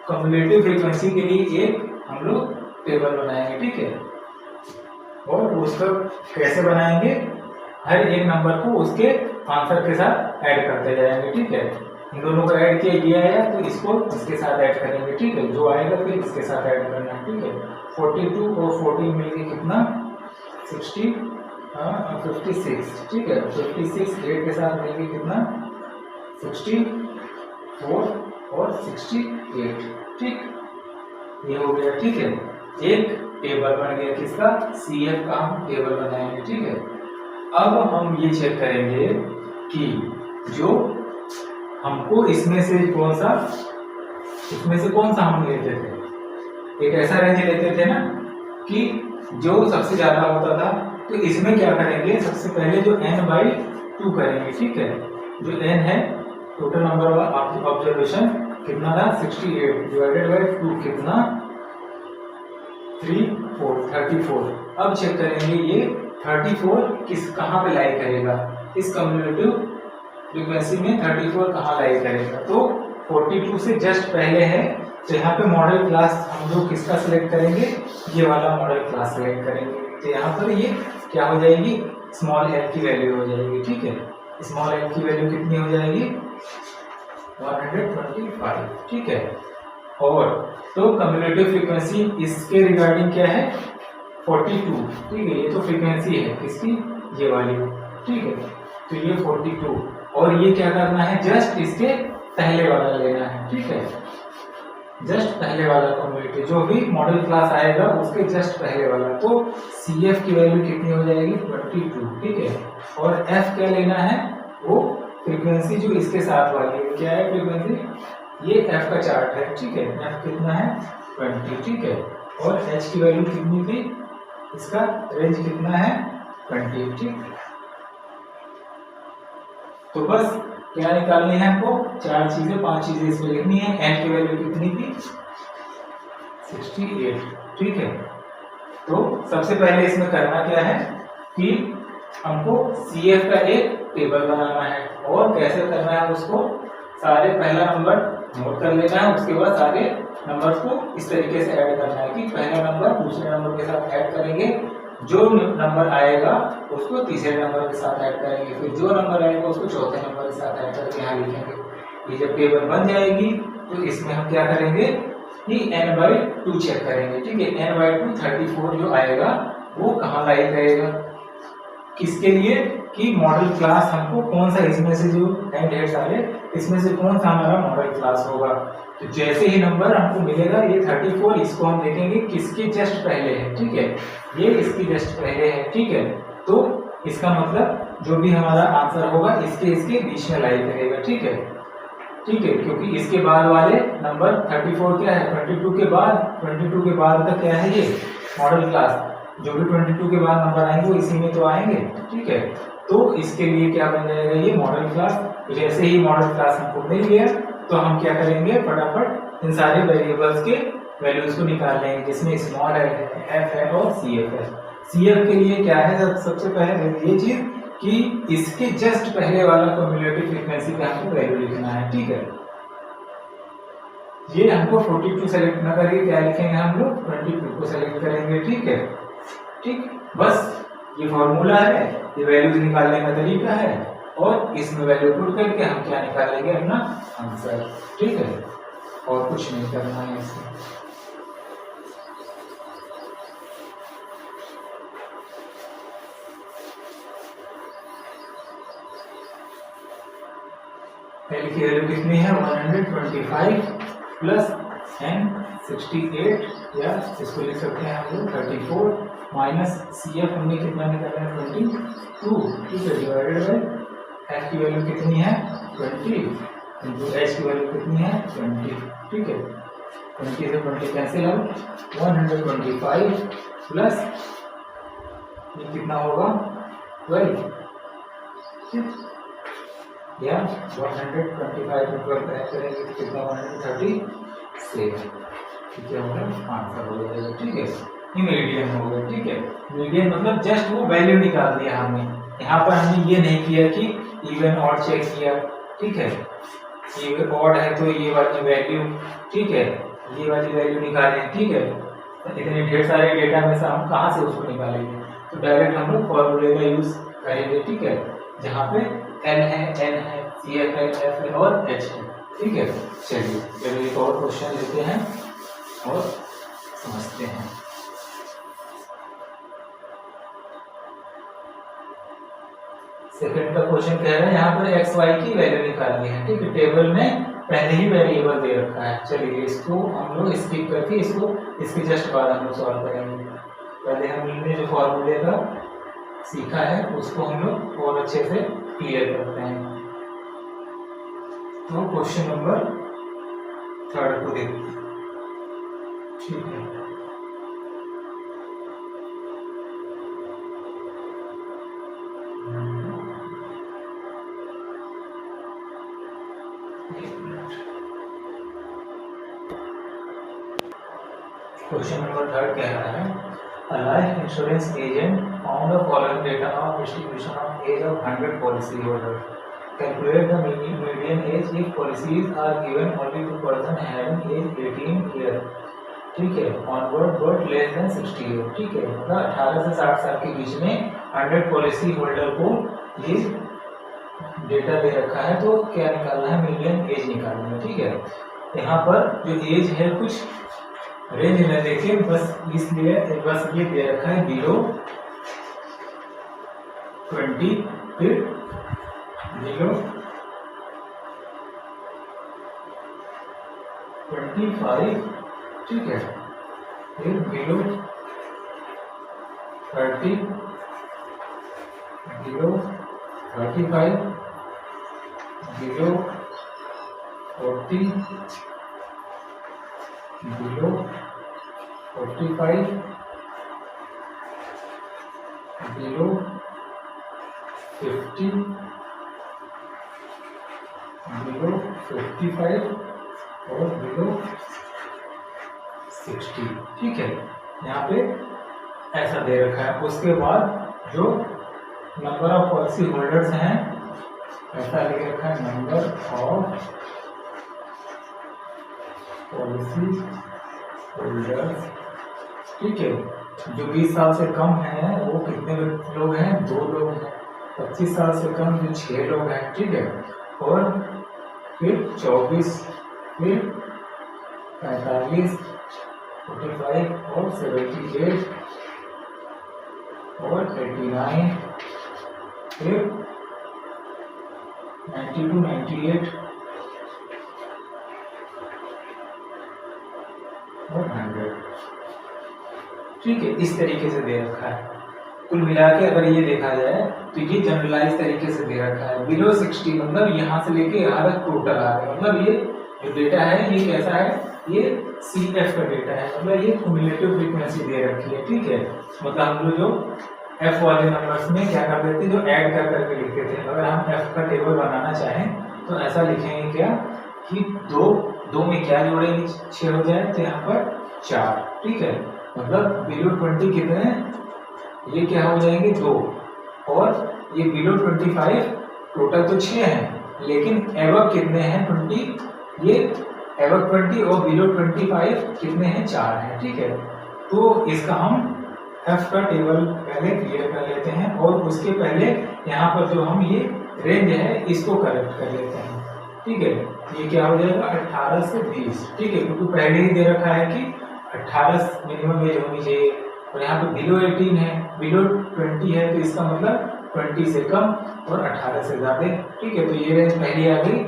कम्युलेटिव फ्रीक्वेंसी के लिए एक हम लोग टेबल बनाएंगे, ठीक है। और उसका कैसे बनाएंगे, हर एक नंबर को उसके आंसर के साथ ऐड करते जाएंगे, ठीक है। इन दोनों को ऐड किया गया है तो इसको इसके साथ ऐड करेंगे, ठीक है। जो आएगा फिर इसके साथ ऐड करना है, ठीक है। 42 और 14 मिलके कितना, 56, ठीक है। 56 8 के साथ मिलके कितना, 64 और 68, ठीक, ये हो गया, ठीक है। एक टेबल बन गया किसका, CF का हम टेबल बनाएंगे, ठीक है। अब हम ये चेक करेंगे कि जो हमको इसमें से कौन सा हम लेते थे, एक ऐसा रेंज लेते थे ना कि जो सबसे ज्यादा होता था। तो इसमें क्या करेंगे, सबसे पहले जो n/2 करेंगे, ठीक है। जो n है टोटल नंबर ऑफ ऑब्जर्वेशन कितना था, 68 डिवाइडेड बाय 2 कितना, 3 34। अब चेक करेंगे ये 34 कहाँ पे लाई करेगा, इस कम्युलेटिव फ्रीक्वेंसी में 34 कहाँ लाई करेगा। तो 42 से जस्ट पहले है, तो यहाँ पे मॉडल क्लास हम लोग किसका सिलेक्ट करेंगे, ये वाला मॉडल क्लास सिलेक्ट करेंगे। तो यहाँ पर ये क्या हो जाएगी, स्मॉल l की वैल्यू हो जाएगी। ठीक है, स्मॉल l की वैल्यू कितनी हो जाएगी, 125। ठीक है, और तो कम्युलेटिव फ्रीक्वेंसी इसके रिगार्डिंग क्या है, 42। ठीक है, ये तो फ्रीक्वेंसी है किसकी, ये वाली। ठीक है, तो ये 42, और ये क्या करना है, जस्ट इसके पहले वाला लेना है। ठीक है, जस्ट पहले वाला कम्युलेटिव जो भी मॉडल क्लास आएगा उसके जस्ट पहले वाला। तो CF की वैल्यू कितनी हो जाएगी, 22। ठीक है, और F क्या लेना है, वो फ्रीक्वेंसी जो इसके साथ वाली है, क्या है फ्रीक्वेंसी, ये F का चार्ट है। ठीक है, F कितना है, 20। ठीक है, और H की वैल्यू कितनी थी, इसका रेंज कितना है, 20। ठीक, तो बस क्या निकालनी है आपको, 4 चीजें 5 चीजें इसमें लिखनी है। n की वैल्यू कितनी थी, 68। ठीक है, तो सबसे पहले इसमें करना क्या है कि हमको CF का एक टेबल बनाना है, और कैसे करना है उसको, सारे पहला नंबर नोट कर लेना है, उसके बाद सारे नंबर्स को इस तरीके से ऐड करना है कि पहला नंबर दूसरे नंबर के साथ ऐड करेंगे, जो नंबर आएगा उसको तीसरे नंबर के साथ ऐड करेंगे, फिर जो नंबर आएगा उसको चौथे नंबर के साथ ऐड करके यहाँ लिखेंगे। ये जब टेबल बन जाएगी तो इसमें हम क्या करेंगे कि n/2 चेक करेंगे। ठीक है, n/2 34 जो आएगा वो कहाँ लाई करेगा, किसके लिए, कि मॉडल क्लास हमको कौन सा, इसमें से जो है ढेर सारे, इसमें से कौन सा हमारा मॉडल क्लास होगा। तो जैसे ही नंबर हमको मिलेगा ये 34, इसको हम देखेंगे किसके जस्ट पहले है। ठीक है, ये इसकी जस्ट पहले है। ठीक है, तो इसका मतलब जो भी हमारा आंसर होगा इसके बीच में लाई करेगा। ठीक है, ठीक है, क्योंकि इसके बाद वाले नंबर 34 क्या है, 22 के बाद का क्या है, ये मॉडल क्लास, जो भी 22 के बाद नंबर आएंगे वो इसी में तो आएंगे। ठीक है, तो इसके लिए क्या बन जाएगा, ये मॉडल क्लास। जैसे ही मॉडल क्लास हमको मिल गया तो हम क्या करेंगे, फटाफट इन सारे वेरिएबल्स के वैल्यूज को निकाल लेंगे, जिसमें स्मॉल f है और CF है। CF के लिए क्या है, सबसे पहले ये चीज कि इसके जस्ट पहले वाला कम्युलेटिव फ्रीक्वेंसी पे हमको वैल्यू लिखना है। ठीक है, ये हमको 42 सेलेक्ट ना करके क्या लिखेंगे, हम लोग 22 को सेलेक्ट करेंगे। ठीक है, ठीक, बस ये फॉर्मूला है, ये वैल्यूज निकालने का तरीका है, और इसमें वैल्यू पुट करके हम क्या निकालेंगे, अपना आंसर। ठीक है, और कुछ नहीं करना है इसमें। L की वैल्यू कितनी है, 125 प्लस n 68, या इसको लिख सकते हैं हम लोग 34 माइनस CF हमने कितना निकाला है, 22। ठीक है, डिवाइडेड बाय F की वैल्यू कितनी है, 20, इंटू H की वैल्यू कितनी है, 20। ठीक है, 20 से 20 कैंसिल आउट, 125 प्लस ये कितना होगा, 12। ठीक, या 125 में 12 ऐड करेंगे तो कितना, 137। ठीक है, हमारा आंसर हो जाएगा। ठीक है, ये मीडियन हो गया। ठीक है, मीडियन मतलब जस्ट वो वैल्यू निकाल दिया हमने, यहाँ पर हमने ये नहीं किया कि इवन ऑड चेक किया। ठीक है, ये ऑड है तो ये वाली वैल्यू, ठीक है, ये वाली वैल्यू निकालें। ठीक है, इतने ढेर सारे डेटा में से हम कहाँ से उसको निकालेंगे, तो डायरेक्ट हम लोग फॉर्मूले का यूज करेंगे। ठीक है, जहाँ पे N है, N है, CF है, F है और H है। ठीक है, चलिए एक और क्वेश्चन लेते हैं और समझते हैं। सेकंड का क्वेश्चन कह रहा है यहाँ पर x y की वैल्यू निकालनी है। ठीक है, टेबल में पहले ही वेरिएबल दे रखा है। चलिए इसको हम लोग स्किप करके इसको इसके जस्ट बाद हम लोग सॉल्व करेंगे। पहले हमने जो फॉर्मूले का सीखा है उसको हम लोग और अच्छे से क्लियर करते हैं। तो क्वेश्चन नंबर 3 को देखते हैं। ठीक है, क्वेश्चन नंबर 3 कह रहा है A life insurance agent found the following data of distribution of age of 100 policy holders. Calculate the median age if policies are given only to person having age 18 year. ठीक है, onward but less than 60 year. ठीक है, मतलब 18 से 60 साल के बीच में 100 policy holder को ये डेटा दे रखा है, तो क्या निकालना है, मीडियन एज निकालना है. ठीक है, यहाँ पर जो एज है कुछ रेंज में देखिए, बस इसलिए बस ये दे रखा है बिलो 20, फिर बिलो 25, ठीक है, फिर below 30, below 35, below 40, below 45, below 50, below 55 और बिलो 60. ठीक है, यहाँ पे ऐसा दे रखा है. उसके बाद जो नंबर ऑफ पॉलिसी होल्डर्स हैं ऐसा लिख रखा है, नंबर ऑफ पॉलिसी होल्डर्स. ठीक है, जो 20 साल से कम है वो कितने लोग हैं, 2 लोग हैं. 25 साल से कम जो 6 लोग हैं. ठीक है, और फिर 24, फिर 45, 45 और 78 और 89, फिर 92, 98 और 100. ठीक है, इस तरीके से दे रखा है. कुल मिला के अगर ये देखा जाए तो ये जनरलाइज तरीके से दे रखा है. बिलो 60 मतलब यहाँ से लेके यहाँ तक टोटल आ रहा है. मतलब ये जो डेटा है ये कैसा है, ये CF का डेटा है, मतलब ये क्युमुलेटिव फ्रीक्वेंसी दे रखी है. ठीक है, मतलब हम लोग जो F वाले नंबर्स में क्या कर देते, जो ऐड कर करके लिखते थे, अगर हम F का टेबल बनाना चाहें तो ऐसा लिखेंगे क्या कि 2 में क्या जोड़ेंगे, 6 हो जाए, तो यहाँ पर 4. ठीक है, मतलब बिलो 20 कितने, ये क्या हो जाएंगे 2, और ये बिलो 25 टोटल तो 6 हैं, लेकिन एबव कितने हैं 20, ये एबव 20 और बिलो 25 कितने हैं, 4 हैं. ठीक है, तो इसका हम F का टेबल पहले क्लियर कर लेते हैं, और उसके पहले यहाँ पर जो हम ये रेंज है इसको करेक्ट कर लेते हैं. ठीक है, ये क्या हो जाएगा 18 से 20. ठीक है, क्योंकि पहले ही दे रखा है कि 18 मिनिमम एज होनी चाहिए, और यहाँ पे बिलो 18 है, बिलो 20 है, तो इसका मतलब 20 से कम और 18 से ज़्यादा. ठीक है, तो ये रेंज पहली आ गई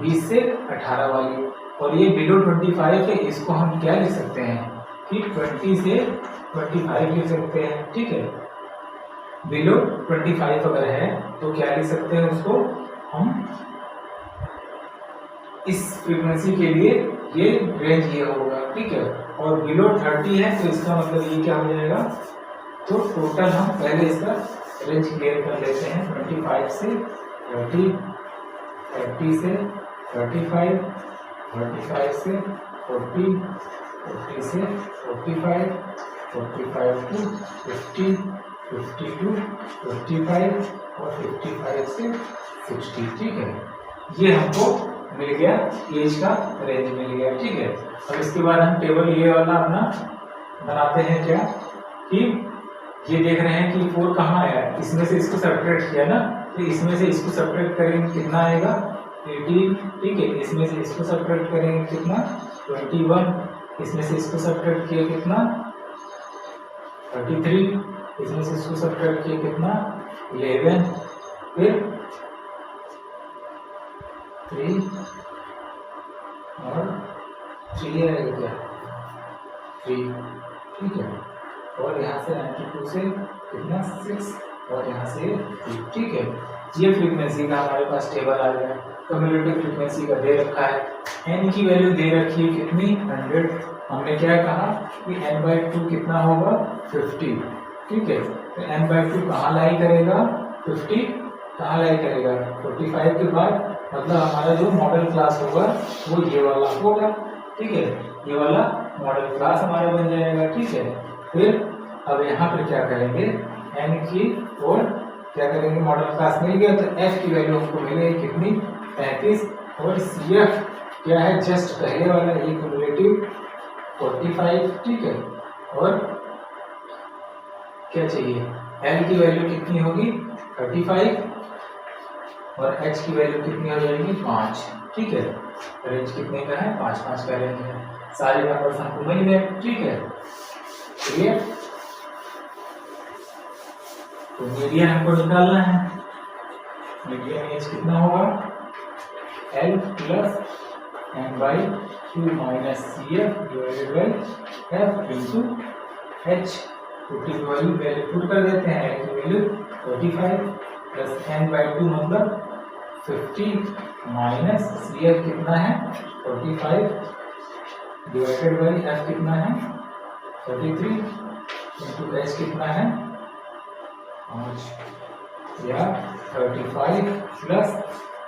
20 से 18 वाली, और ये बिलो 25 है, इसको हम क्या लिख सकते हैं कि 20 से 25 लिख सकते हैं. ठीक है, बिलो 25 अगर है तो क्या लिख सकते हैं उसको हम, इस फ्रीक्वेंसी के लिए ये रेंज ये होगा. ठीक है, और बिलो 30 है तो इसका मतलब ये क्या हो जाएगा, तो टोटल हम पहले इसका रेंज क्लियर कर लेते हैं. 25 से 30, 30 से 35, 35 से 40, 40 से 45, 45 टू 50, 50 टू 55 और 55 से 60. ठीक है, ये हमको मिल गया, एज का रेंज मिल गया. ठीक है, अब इसके बाद हम टेबल ये वाला अपना बनाते हैं क्या कि ये देख रहे हैं कि 4 कहाँ आया, इसमें से इसको सब्ट्रैक्ट किया ना, तो इसमें से इसको सब्ट्रैक्ट करेंगे कितना आएगा 18. ठीक है, इसमें से इसको सब्ट्रैक्ट करेंगे कितना 21, इसमें से इसको सब्ट्रैक्ट किया कितना 33, इसमें से इसको सब्ट्रैक्ट किया कितना 11, फिर 3 और 3 आएगा क्या 3. ठीक है, और यहाँ से 92 से कितना 6 और यहाँ से 3. ठीक है, ये फ्रीक्वेंसी का हमारे पास टेबल आ गया. कम्युलेटिव फ्रीक्वेंसी का दे रखा है, n की वैल्यू दे रखी है कितनी 100. हमने क्या कहा कि n/2 कितना होगा 50. ठीक है, तो n/2 कहाँ लाई करेगा 50, कहाँ लाई करेगा 45 के बाद, मतलब हमारा जो मॉडल क्लास होगा वो ये वाला होगा. ठीक है, ये वाला मॉडल क्लास हमारा बन जाएगा. ठीक है, फिर अब यहाँ पर क्या करेंगे, n की और क्या करेंगे, मॉडल क्लास मिल गया तो f की वैल्यू हमको मिलेगी कितनी, 35, और CF क्या है, जस्ट पहले वाला ये क्यूमुलेटिव 45, ठीक है। और क्या चाहिए, L की वैल्यू कितनी होगी 35 और H की वैल्यू कितनी हो जाएगी 5, ठीक है। रेंज कितने का है, 5 5 का रेंज है, सारे नंबर्स हमको मिल गए, ठीक है। क्लियर, तो मीडियन हमको निकालना है, मीडियन एज कितना होगा, L plus n/2 minus CF divided by F into H। की वैल्यू पहले पुट कर देते हैं, L की वैल्यू 45 प्लस n/2 मतलब 50 माइनस CF कितना है 45 डिवाइडेड बाई F कितना है 33 इंटू H कितना है 5 या 35 प्लस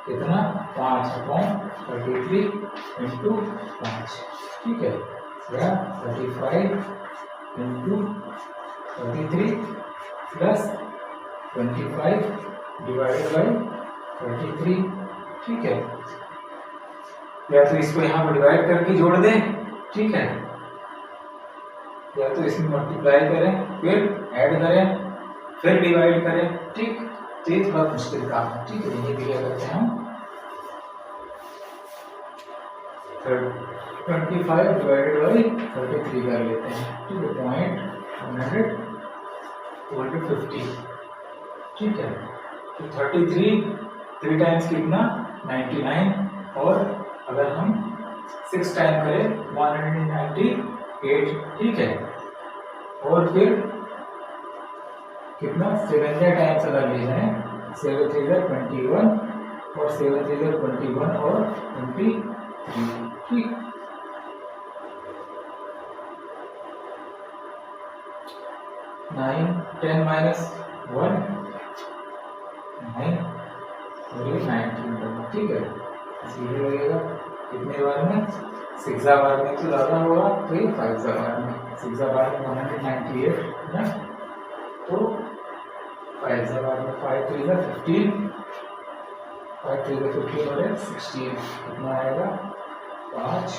कितना 5/33 इंटू 5, ठीक है, या 35 इंटू 33 प्लस 25 डिवाइडेड बाई 33, ठीक है। या तो इसको यहाँ पर डिवाइड करके जोड़ दें, ठीक है, या तो इसमें मल्टीप्लाई करें फिर ऐड करें फिर डिवाइड करें, ठीक। तो ये थोड़ा मुश्किल काम है, ठीक है। ये क्या करते हैं हम 25 डिवाइडेड बाई 33 कर लेते हैं, ठीक है, 0.100 ठीक है। तो 33 3 टाइम्स कितना 99, और अगर हम 6 टाइम करें 198, ठीक है। और फिर कितना 7 टाइम्स अगर ले जाए 7 3 21 और 7 3 21 और 23, ठीक। 9 10 माइनस 1 9 और ये 19, ठीक है। सीधे लगेगा कितने बार में, 6 बार में तो ज़्यादा होगा, तो ये 5 बार में, 6 बार में 198 है ना, तो 5 बार में 5 3 15, 5 3 15 और 16 कितना आएगा 5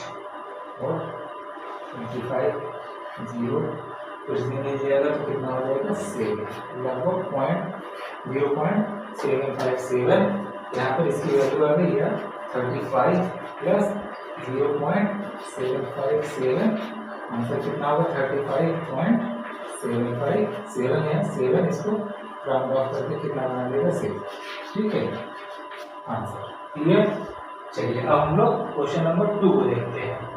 और 25 0 कुछ भी नहीं जाएगा तो कितना हो जाएगा 7, लगभग 0.0757। यहाँ पर इसकी वैल्यू आ गई है 35 प्लस 0.757, आंसर कितना होगा 35.757 है, 7 इसको राउंड ऑफ करके कितना बना देगा 6, ठीक है, आंसर क्लियर। चलिए अब हम लोग क्वेश्चन नंबर 2 को देखते हैं।